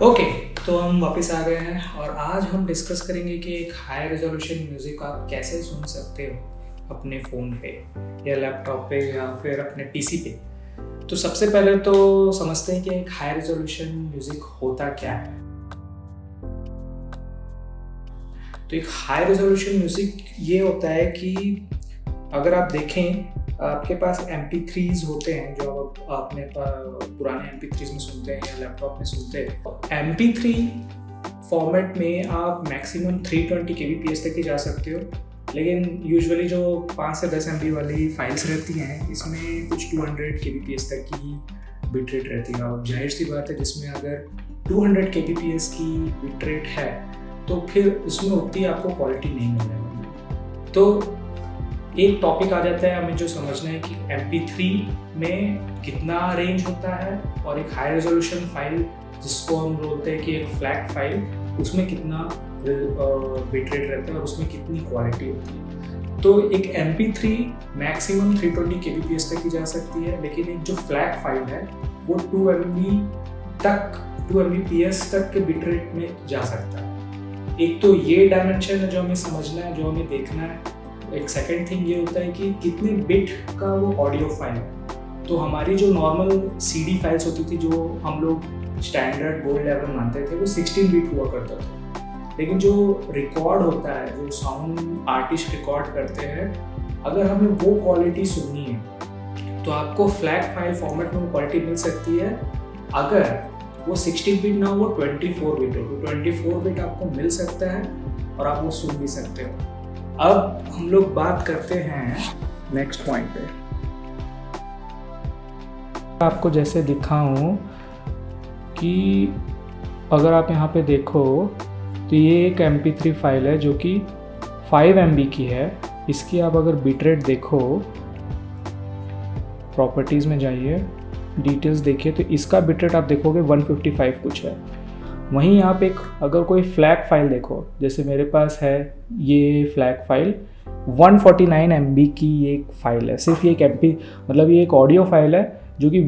Okay, तो हम वापस आ गए हैं और आज हम डिस्कस करेंगे कि एक हाई रेजोल्यूशन म्यूज़िक आप कैसे सुन सकते हो अपने फ़ोन पे या लैपटॉप पे या फिर अपने पीसी पे। तो सबसे पहले तो समझते हैं कि एक हाई रेजोल्यूशन म्यूज़िक होता क्या है। तो एक हाई रेजोल्यूशन म्यूज़िक ये होता है कि अगर आप देखें आपके पास MP3s होते हैं जो आप अपने पुराने MP3s में सुनते हैं या लैपटॉप में सुनते हैं। MP3 फॉर्मेट में आप मैक्सिमम 320 kbps तक ही जा सकते हो, लेकिन यूजुअली जो 5 से 10 MB वाली फाइल्स रहती हैं इसमें कुछ 200 kbps तक की बिट रेट रहती है। और जाहिर सी बात है जिसमें अगर 200 kbps की बिट रेट है तो फिर उसमें उतनी आपको क्वालिटी नहीं मिलने वाली। तो एक टॉपिक आ जाता है हमें जो समझना है कि MP3 में कितना रेंज होता है और एक हाई रेजोल्यूशन फाइल जिसको हम बोलते हैं कि एक फ्लैग फाइल उसमें कितना बिट रेट रहता है और उसमें कितनी क्वालिटी होती है। तो एक MP3 मैक्सिमम 320 kbps तक की जा सकती है, लेकिन एक जो फ्लैग फाइल है वो 2 Mbps तक के बिट रेट में जा सकता है। एक तो ये डायमेंशन है जो हमें समझना है, जो हमें देखना है। एक सेकेंड थिंग ये होता है कि कितने बिट का वो ऑडियो फाइल है। तो हमारी जो नॉर्मल CD फाइल्स होती थी जो हम लोग स्टैंडर्ड गोल्ड लेवल मानते थे वो 16 बिट हुआ करता था, लेकिन जो रिकॉर्ड होता है जो साउंड आर्टिस्ट रिकॉर्ड करते हैं अगर हमें वो क्वालिटी सुननी है तो आपको फ्लैग फाइल फॉर्मेट में वो क्वालिटी मिल सकती है। अगर वो 16 बिट ना वो 24 बिट हो तो 24 बिट आपको मिल सकता है और आप वो सुन भी सकते हो। अब हम लोग बात करते हैं नेक्स्ट पॉइंट पे। आपको जैसे दिखाऊं कि अगर आप यहाँ पे देखो तो ये एक MP3 फाइल है जो कि 5 MB की है। इसकी आप अगर बिट रेट देखो, प्रॉपर्टीज़ में जाइए, डिटेल्स देखिए तो इसका बिट रेट आप देखोगे 155 कुछ है। वहीं आप एक अगर कोई फ्लैग फाइल देखो, जैसे मेरे पास है ये फ्लैग फाइल 149 MB की ये एक फाइल है। सिर्फ ये एक MP मतलब ये एक ऑडियो फाइल है जो कि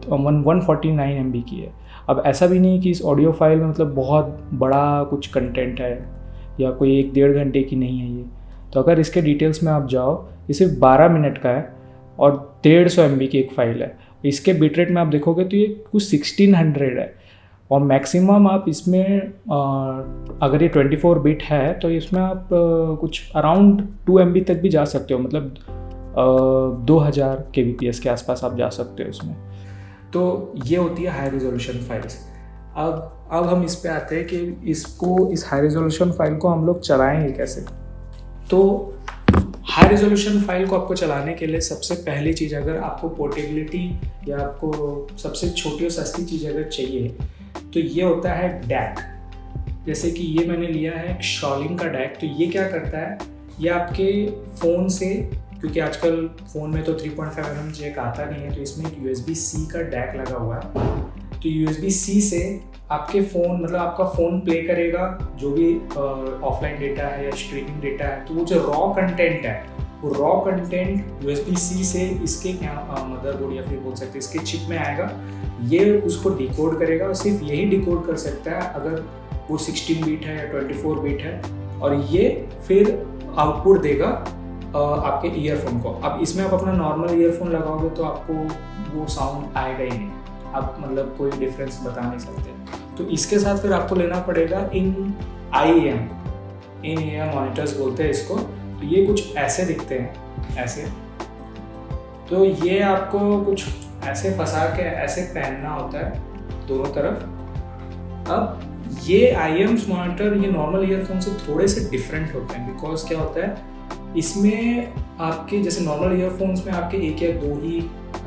149 MB की है। अब ऐसा भी नहीं कि इस ऑडियो फाइल में मतलब बहुत बड़ा कुछ कंटेंट है या कोई 1-1.5 घंटे की नहीं है ये। तो अगर इसके डिटेल्स में आप जाओ, ये सिर्फ 12 मिनट का है और 150 MB की एक फ़ाइल है। इसके बिट रेट में आप देखोगे तो ये कुछ 1600 है और मैक्सिमम आप इसमें अगर ये 24 बिट है तो इसमें आप कुछ अराउंड 2 MB तक भी जा सकते हो, मतलब 2000 kbps के आसपास आप जा सकते हो इसमें। तो ये होती है हाई रेजोल्यूशन फाइल्स। अब हम इस पे आते हैं कि इस हाई रेजोल्यूशन फाइल को हम लोग चलाएंगे कैसे। तो हाई रेजोल्यूशन फाइल को आपको चलाने के लिए सबसे पहली चीज़, अगर आपको पोर्टेबिलिटी या आपको सबसे छोटी और सस्ती चीज़ अगर चाहिए तो ये होता है डैक। जैसे कि ये मैंने लिया है शॉलिंग का डैक। तो ये क्या करता है, ये आपके फ़ोन से, क्योंकि आजकल फ़ोन में तो 3.5 mm जैक आता नहीं है तो इसमें एक USB-C का डैक लगा हुआ है। तो USB-C से आपके फ़ोन मतलब आपका फ़ोन प्ले करेगा जो भी ऑफलाइन डेटा है या स्ट्रीमिंग डेटा है। तो वो जो रॉ कंटेंट है वो रॉ कंटेंट USB-C से इसके मदरबोर्ड या फिर बोल सकते हैं इसके चिप में आएगा। ये उसको डिकोड करेगा और सिर्फ यही डिकोड कर सकता है अगर वो 16 बिट है या 24 बिट है, और ये फिर आउटपुट देगा आपके ईयरफोन को। अब इसमें आप अपना नॉर्मल ईयरफोन लगाओगे तो आपको वो साउंड आएगा ही नहीं, आप मतलब कोई डिफरेंस बता नहीं सकते। तो इसके साथ फिर आपको लेना पड़ेगा इन IEM मॉनिटर्स बोलते हैं इसको। तो ये कुछ ऐसे दिखते हैं, ऐसे। तो ये आपको कुछ ऐसे फंसा के ऐसे पहनना होता है दोनों तरफ। अब ये IEM मॉनिटर ये नॉर्मल ईयरफोन से थोड़े से डिफरेंट होते हैं, बिकॉज क्या होता है इसमें आपके जैसे नॉर्मल ईयरफोन्स में आपके एक या दो ही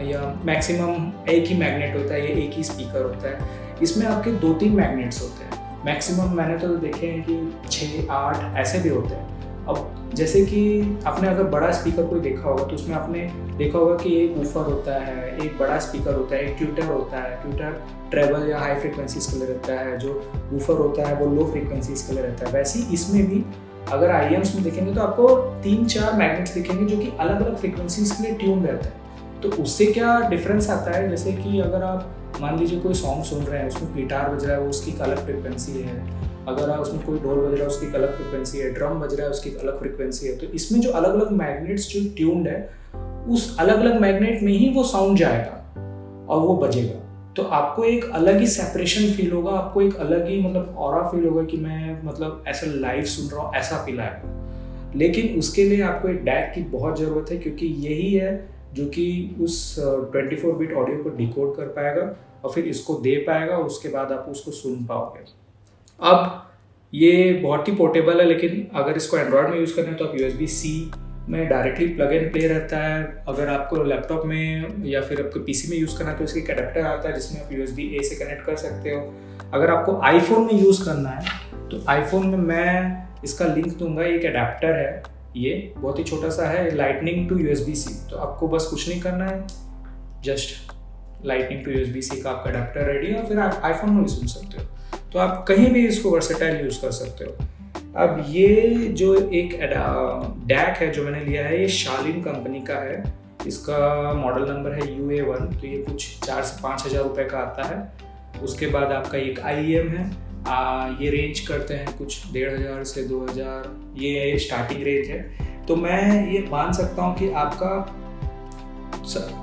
या मैक्सिमम एक ही मैग्नेट होता है या एक ही स्पीकर होता है। इसमें आपके 2-3 मैग्नेट्स होते हैं मैक्सिमम। मैंने तो देखे हैं कि 6-8 ऐसे भी होते हैं। अब जैसे कि आपने अगर बड़ा स्पीकर कोई देखा होगा तो उसमें आपने देखा होगा कि एक वूफर होता है, एक बड़ा स्पीकर होता है, एक ट्यूटर होता है। ट्यूटर ट्रेबल या हाई फ्रिक्वेंसीज के लिए रहता है, जो वूफर होता है वो लो फ्रिक्वेंसीज के लिए रहता है। वैसे ही इसमें भी अगर IEMs में देखेंगे तो आपको 3-4 मैग्नेट्स दिखेंगे जो कि अलग अलग फ्रिक्वेंसीज के लिए ट्यून रहते हैं। तो उससे क्या डिफरेंस आता है, जैसे कि अगर आप मान लीजिए कोई सॉन्ग सुन रहे हैं, उसमें गिटार बज रहा है, वो उसकी एक अलग फ्रिक्वेंसी है। अगर आप उसमें कोई ढोल बज रहा है, उसकी एक अलग फ्रिक्वेंसी है, ड्रम बज रहा है, उसकी एक अलग फ्रिक्वेंसी है। तो इसमें जो अलग अलग मैग्नेट्स जो ट्यून्ड है, उस अलग अलग मैग्नेट में ही वो साउंड जाएगा और वो बजेगा। तो आपको एक अलग ही सेपरेशन फील होगा, आपको एक अलग ही मतलब ऑरा फील होगा कि मैं मतलब ऐसा लाइव सुन रहा हूँ, ऐसा फील आएगा। लेकिन उसके लिए आपको एक डैक की बहुत ज़रूरत है, क्योंकि यही है जो कि उस 24 बिट ऑडियो को डिकोड कर पाएगा और फिर इसको दे पाएगा, और उसके बाद आप उसको सुन पाओगे। अब ये बहुत ही पोर्टेबल है, लेकिन अगर इसको एंड्रॉयड में यूज़ करना है तो आप USB-C में डायरेक्टली प्लग एंड प्ले रहता है। अगर आपको लैपटॉप में या फिर आपको PC में यूज़ करना है तो इसकी एक अडेप्टर आता है जिसमें आप USB-A से कनेक्ट कर सकते हो। अगर आपको आईफोन में यूज़ करना है तो आईफोन में मैं इसका लिंक दूंगा, एक अडेप्टर है, ये बहुत ही छोटा सा है, लाइटनिंग टू USB-C। तो आपको बस कुछ नहीं करना है, जस्ट लाइटनिंग टू USB-C का आपका अडेप्टर रेडी है और फिर आप आईफोन में भी सुन सकते हो। तो आप कहीं भी इसको वर्सेटाइल यूज़ कर सकते हो। अब ये जो एक डैक है जो मैंने लिया है, ये शालिन कंपनी का है। इसका मॉडल नंबर है UA1। तो ये कुछ 4 से 5 हज़ार रुपये का आता है। उसके बाद आपका एक IEM है, ये रेंज करते हैं कुछ 1500 से 2000, ये स्टार्टिंग रेंज है। तो मैं ये मान सकता हूँ कि आपका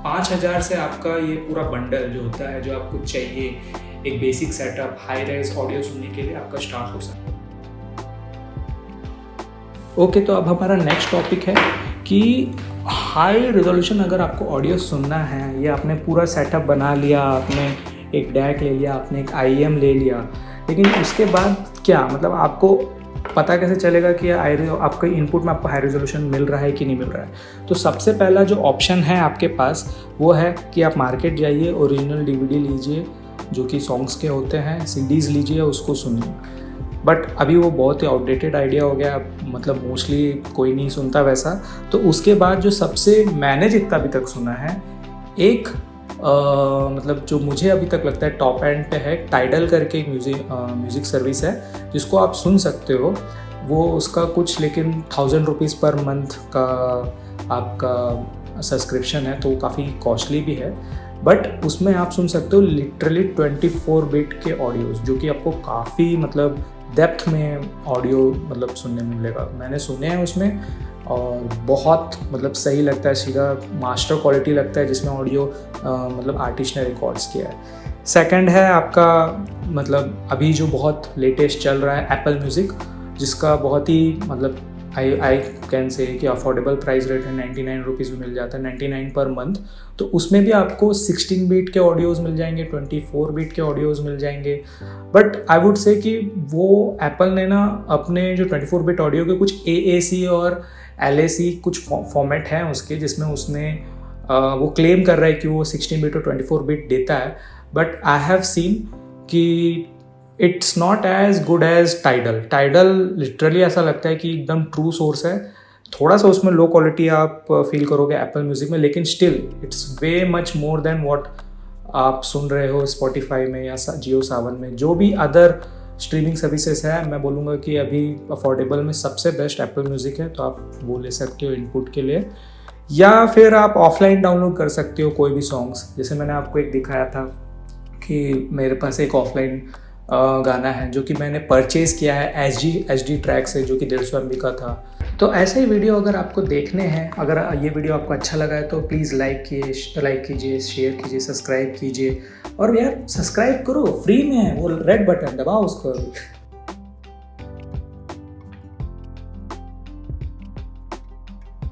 5000 से आपका ये पूरा बंडल जो होता है, जो आपको चाहिए एक basic setup high res audio सुनने के लिए, आपका स्टार्ट हो सकता है। ओके, तो अब हमारा नेक्स्ट टॉपिक है कि हाई रिजोल्यूशन अगर आपको ऑडियो सुनना है, या आपने पूरा सेटअप बना लिया, आपने एक डैक ले लिया, आपने एक IEM ले लिया, लेकिन उसके बाद क्या मतलब आपको पता कैसे चलेगा कि आपके इनपुट में आपको हाई रेजोल्यूशन मिल रहा है कि नहीं मिल रहा है। तो सबसे पहला जो ऑप्शन है आपके पास वो है कि आप मार्केट जाइए, ओरिजिनल DVD लीजिए जो कि सॉन्ग्स के होते हैं, CDs लीजिए, उसको सुनिए। बट अभी वो बहुत ही आउटडेटेड आइडिया हो गया, मतलब मोस्टली कोई नहीं सुनता वैसा। तो उसके बाद जो सबसे मैंने जितना अभी तक सुना है, एक मतलब जो मुझे अभी तक लगता है टॉप एंड पे है, टाइडल करके म्यूज़िक सर्विस है जिसको आप सुन सकते हो। वो उसका कुछ लेकिन 1000 रुपीज़ पर मंथ का आपका सब्सक्रिप्शन है, तो वो काफ़ी कॉस्टली भी है। बट उसमें आप सुन सकते हो लिटरली 24 बिट के ऑडियोज़, जो कि आपको काफ़ी मतलब डेप्थ में ऑडियो मतलब सुनने में मिलेगा। मैंने सुने हैं उसमें और बहुत मतलब सही लगता है, सीधा मास्टर क्वालिटी लगता है, जिसमें ऑडियो मतलब आर्टिस्ट ने रिकॉर्ड्स किया है। सेकंड है आपका मतलब अभी जो बहुत लेटेस्ट चल रहा है एप्पल म्यूज़िक, जिसका बहुत ही मतलब आई कैन से कि अफोर्डेबल प्राइस रेट है, 99 रुपीज़ में मिल जाता है, 99 पर मंथ। तो उसमें भी आपको 16 बीट के ऑडियोज़ मिल जाएंगे, 24 बीट के ऑडियोज़ मिल जाएंगे। बट आई वुड से कि वो एप्पल ने ना अपने जो 24 बिट ऑडियो के कुछ AAC और LAC कुछ फॉर्मेट हैं उसके, जिसमें उसने वो क्लेम कर रहा है कि वो 16 बिट और 24 बिट देता है। बट आई हैव सीन कि it's not as good as Tidal literally ऐसा लगता है कि एकदम ट्रू सोर्स है। थोड़ा सा उसमें लो क्वालिटी आप फील करोगे एप्पल म्यूज़िक में, लेकिन still it's way much more than what आप सुन रहे हो स्पॉटिफाई में या जियो सावन में, जो भी अदर स्ट्रीमिंग सर्विसेज है। मैं बोलूँगा कि अभी अफोर्डेबल में सबसे बेस्ट एप्पल म्यूज़िक है, तो आप वो ले सकते हो इनपुट के लिए। या फिर आप ऑफलाइन डाउनलोड कर सकते हो कोई भी सॉन्ग्स, जैसे मैंने आपको एक दिखाया था कि मेरे पास एक ऑफलाइन गाना है जो कि मैंने परचेज़ किया है HD ट्रैक से, जो कि 150 MB का था। तो ऐसे ही वीडियो अगर आपको देखने हैं, अगर ये वीडियो आपको अच्छा लगा है तो प्लीज़ लाइक कीजिए, शेयर कीजिए, सब्सक्राइब कीजिए। और यार सब्सक्राइब करो, फ्री में है, वो रेड बटन दबाओ उसको।